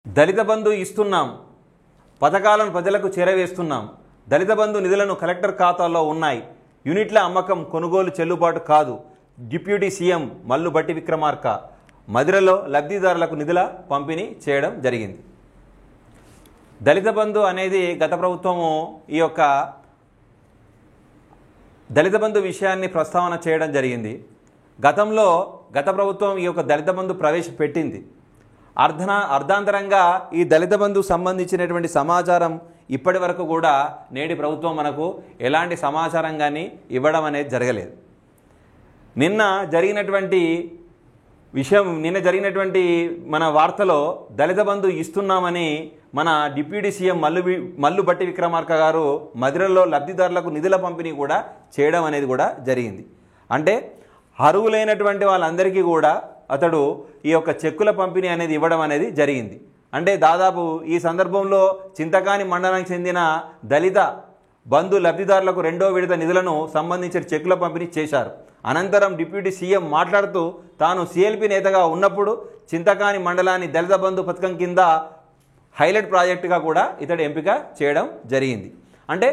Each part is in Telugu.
దళిత బంధు ఇస్తున్నాం, పథకాలను ప్రజలకు చేరవేస్తున్నాం, దళిత బంధు నిధులను కలెక్టర్ ఖాతాల్లో ఉన్నాయి, యూనిట్ల అమ్మకం కొనుగోలు చెల్లుబాటు కాదు. డిప్యూటీ సీఎం మల్లు బట్టి విక్రమార్క మదిరలో లబ్ధిదారులకు నిధుల పంపిణీ చేయడం జరిగింది. దళిత బంధు అనేది గత ప్రభుత్వము ఈ యొక్క దళిత బంధు విషయాన్ని ప్రస్తావన చేయడం జరిగింది. గతంలో గత ప్రభుత్వం ఈ యొక్క దళిత బంధు ప్రవేశపెట్టింది. అర్ధాంతరంగా ఈ దళిత బంధు సంబంధించినటువంటి సమాచారం ఇప్పటి వరకు కూడా నేటి ప్రభుత్వం మనకు ఎలాంటి సమాచారం కానీ ఇవ్వడం అనేది జరగలేదు. నిన్న జరిగినటువంటి మన వార్తలో దళిత బంధు ఇస్తున్నామని మన డిప్యూటీ సీఎం మల్లు బట్టి విక్రమార్క గారు మదిరలో లబ్ధిదారులకు నిధుల పంపిణీ కూడా చేయడం అనేది కూడా జరిగింది. అంటే అర్హులైనటువంటి వాళ్ళందరికీ కూడా అతడు ఈ యొక్క చెక్కుల పంపిణీ అనేది ఇవ్వడం అనేది జరిగింది. అంటే దాదాపు ఈ సందర్భంలో చింతకాని మండలానికి చెందిన దళిత బంధు లబ్ధిదారులకు 2వ విడత నిధులను సంబంధించిన చెక్కుల పంపిణీ చేశారు. అనంతరం డిప్యూటీ సీఎం మాట్లాడుతూ తాను సిఎల్పి నేతగా ఉన్నప్పుడు చింతకాని మండలాన్ని దళిత బంధు పథకం కింద హైలైట్ ప్రాజెక్టుగా కూడా ఇతడు ఎంపిక చేయడం జరిగింది. అంటే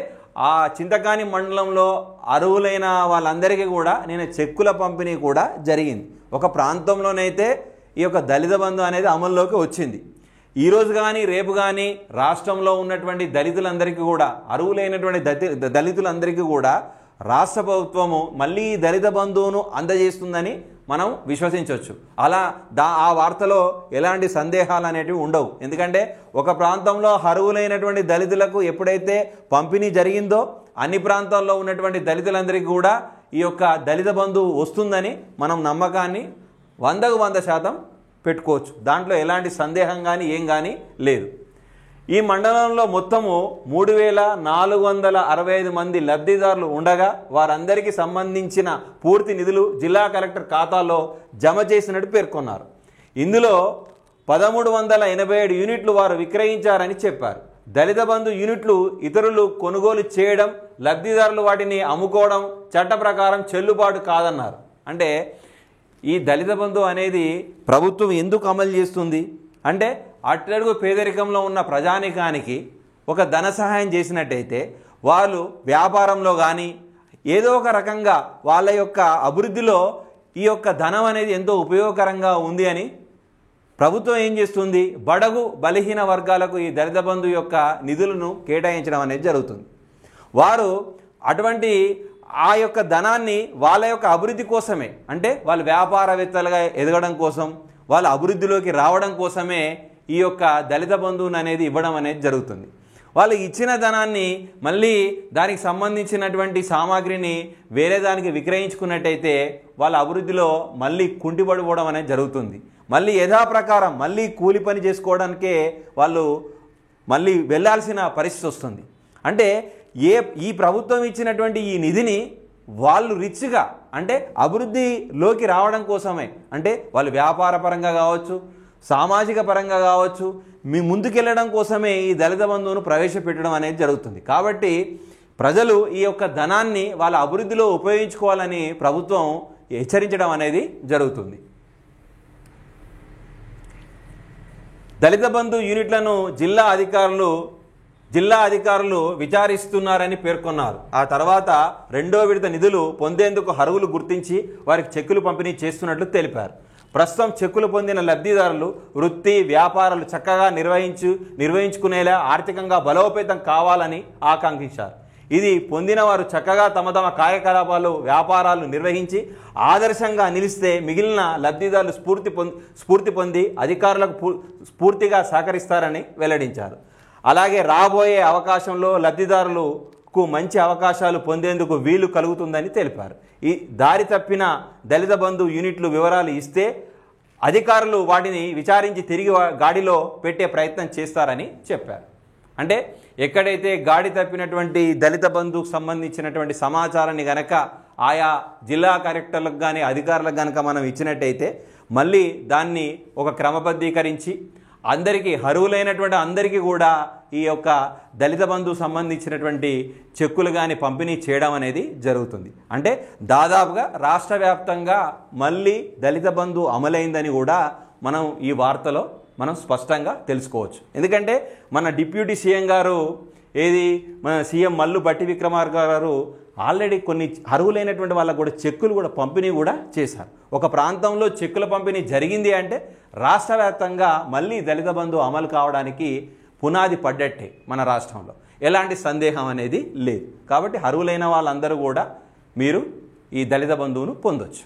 ఆ చింతకాని మండలంలో అర్హులైన వాళ్ళందరికీ కూడా నేను చెక్కుల పంపిణీ కూడా జరిగింది. ఒక ప్రాంతంలోనైతే ఈ యొక్క దళిత బంధు అనేది అమల్లోకి వచ్చింది. ఈరోజు కానీ రేపు కానీ రాష్ట్రంలో ఉన్నటువంటి దళితులందరికీ కూడా అర్హులైనటువంటి దళితులందరికీ కూడా రాష్ట్ర ప్రభుత్వము మళ్ళీ దళిత బంధువును అందజేస్తుందని మనం విశ్వసించవచ్చు. అలా ఆ వార్తలో ఎలాంటి సందేహాలు అనేటివి ఉండవు. ఎందుకంటే ఒక ప్రాంతంలో అర్హులైనటువంటి దళితులకు ఎప్పుడైతే పంపిణీ జరిగిందో అన్ని ప్రాంతాల్లో ఉన్నటువంటి దళితులందరికీ కూడా ఈ యొక్క దళిత బంధువు వస్తుందని మనం నమ్మకాన్ని 100% పెట్టుకోవచ్చు. దాంట్లో ఎలాంటి సందేహం కానీ ఏం కానీ లేదు. ఈ మండలంలో మొత్తము 3465 మంది లబ్ధిదారులు ఉండగా వారందరికీ సంబంధించిన పూర్తి నిధులు జిల్లా కలెక్టర్ ఖాతాలో జమ చేసినట్టు పేర్కొన్నారు. ఇందులో 1387 యూనిట్లు వారు విక్రయించారని చెప్పారు. దళిత బంధు యూనిట్లు ఇతరులు కొనుగోలు చేయడం, లబ్ధిదారులు వాటిని అమ్ముకోవడం చట్ట ప్రకారం చెల్లుబాటు కాదన్నారు. అంటే ఈ దళిత బంధు అనేది ప్రభుత్వం ఎందుకు అమలు చేస్తుంది అంటే అట్టడుగు పేదరికంలో ఉన్న ప్రజానికానికి ఒక ధన సహాయం చేసినట్టయితే వాళ్ళు వ్యాపారంలో కానీ ఏదో ఒక రకంగా వాళ్ళ యొక్క అభివృద్ధిలో ఈ యొక్క ధనం అనేది ఎంతో ఉపయోగకరంగా ఉంది అని ప్రభుత్వం ఏం చేస్తుంది, బడుగు బలహీన వర్గాలకు ఈ దళిత బంధు యొక్క నిధులను కేటాయించడం అనేది జరుగుతుంది. వారు అటువంటి ఆ యొక్క ధనాన్ని వాళ్ళ యొక్క అభివృద్ధి కోసమే, అంటే వాళ్ళు వ్యాపారవేత్తలుగా ఎదగడం కోసం, వాళ్ళ అభివృద్ధిలోకి రావడం కోసమే ఈ యొక్క దళిత బంధువుని అనేది ఇవ్వడం అనేది జరుగుతుంది. వాళ్ళు ఇచ్చిన ధనాన్ని మళ్ళీ దానికి సంబంధించినటువంటి సామాగ్రిని వేరే దానికి విక్రయించుకున్నట్టయితే వాళ్ళ అభివృద్ధిలో మళ్ళీ కుంటిపడిపోవడం అనేది జరుగుతుంది. మళ్ళీ యథాప్రకారం మళ్ళీ కూలి పని చేసుకోవడానికే వాళ్ళు మళ్ళీ వెళ్ళాల్సిన పరిస్థితి వస్తుంది. అంటే ఈ ప్రభుత్వం ఇచ్చినటువంటి ఈ నిధిని వాళ్ళు రిచ్గా, అంటే అభివృద్ధిలోకి రావడం కోసమే, అంటే వాళ్ళు వ్యాపార పరంగా కావచ్చు, సామాజిక పరంగా కావచ్చు, మీ ముందుకెళ్ళడం కోసమే ఈ దళిత బంధువును ప్రవేశపెట్టడం అనేది జరుగుతుంది. కాబట్టి ప్రజలు ఈ యొక్క ధనాన్ని వాళ్ళ అభివృద్ధిలో ఉపయోగించుకోవాలని ప్రభుత్వం హెచ్చరించడం అనేది జరుగుతుంది. దళిత బంధు యూనిట్లను జిల్లా అధికారులు విచారిస్తున్నారని పేర్కొన్నారు. ఆ తర్వాత 2వ విడత నిధులు పొందేందుకు అర్హులు గుర్తించి వారికి చెక్కులు పంపిణీ చేస్తున్నట్లు తెలిపారు. ప్రస్తుతం చెక్కులు పొందిన లబ్ధిదారులు వృత్తి వ్యాపారాలు చక్కగా నిర్వహించుకునేలా ఆర్థికంగా బలోపేతం కావాలని ఆకాంక్షించారు. ఇది పొందిన వారు చక్కగా తమ కార్యకలాపాలు వ్యాపారాలు నిర్వహించి ఆదర్శంగా నిలిస్తే మిగిలిన లబ్ధిదారులు స్ఫూర్తి పొంది అధికారులకు స్ఫూర్తిగా సహకరిస్తారని వెల్లడించారు. అలాగే రాబోయే అవకాశంలో లబ్ధిదారులకు మంచి అవకాశాలు పొందేందుకు వీలు కలుగుతుందని తెలిపారు. ఈ దారి తప్పిన దళిత బంధు యూనిట్లు వివరాలు ఇస్తే అధికారులు వాటిని విచారించి తిరిగి గాడిలో పెట్టే ప్రయత్నం చేస్తారని చెప్పారు. అంటే ఎక్కడైతే గాడి తప్పినటువంటి దళిత బంధుకు సంబంధించినటువంటి సమాచారాన్ని గనక ఆయా జిల్లా కలెక్టర్లకు కానీ అధికారులకు గనక మనం ఇచ్చినట్టయితే మళ్ళీ దాన్ని ఒక క్రమబద్ధీకరించి అందరికీ అర్హులైనటువంటి అందరికీ కూడా ఈ యొక్క దళిత బంధు సంబంధించినటువంటి చెక్కులు కానీ పంపిణీ చేయడం అనేది జరుగుతుంది. అంటే దాదాపుగా రాష్ట్ర వ్యాప్తంగా మళ్ళీ దళిత బంధు అమలైందని కూడా మనం ఈ వార్తలో మనం స్పష్టంగా తెలుసుకోవచ్చు. ఎందుకంటే మన డిప్యూటీ సీఎం గారు మన సీఎం మల్లు బట్టి విక్రమార్క గారు ఆల్రెడీ కొన్ని అర్హులైనటువంటి వాళ్ళకు కూడా చెక్కులు కూడా పంపిణీ కూడా చేశారు. ఒక ప్రాంతంలో చెక్కుల పంపిణీ జరిగింది అంటే రాష్ట్ర వ్యాప్తంగా మళ్ళీ దళిత బంధు అమలు కావడానికి పునాది పడ్డట్టే మన రాష్ట్రంలో, ఎలాంటి సందేహం అనేది లేదు. కాబట్టి అర్హులైన వాళ్ళందరూ కూడా మీరు ఈ దళిత బంధువును పొందొచ్చు.